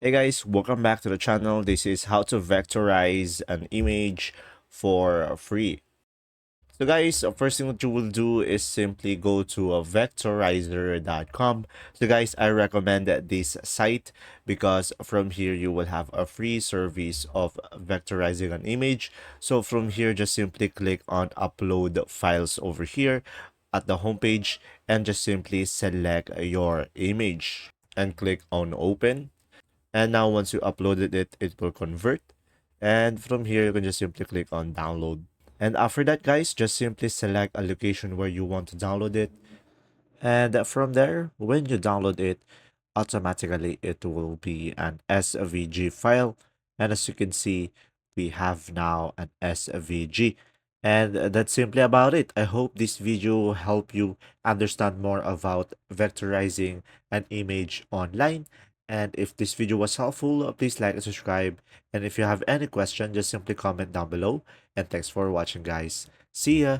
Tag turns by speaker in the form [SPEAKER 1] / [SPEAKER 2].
[SPEAKER 1] Hey guys, welcome back to the channel. This is how to vectorize an image for free. So guys, first thing that you will do is simply go to vectorizer.com. So guys, I recommend this site because from here you will have a free service of vectorizing an image. So from here, just simply click on upload files over here at the homepage and just simply select your image and click on open. And now once you uploaded it, it will convert. And from here, you can just simply click on download. And after that, guys, just simply select a location where you want to download it. And from there, when you download it, automatically it will be an SVG file. And as you can see, we have now an SVG. And that's simply about it. I hope this video will help you understand more about vectorizing an image online. And if this video was helpful, please like and subscribe. And if you have any question, just simply comment down below. And thanks for watching, guys. See ya!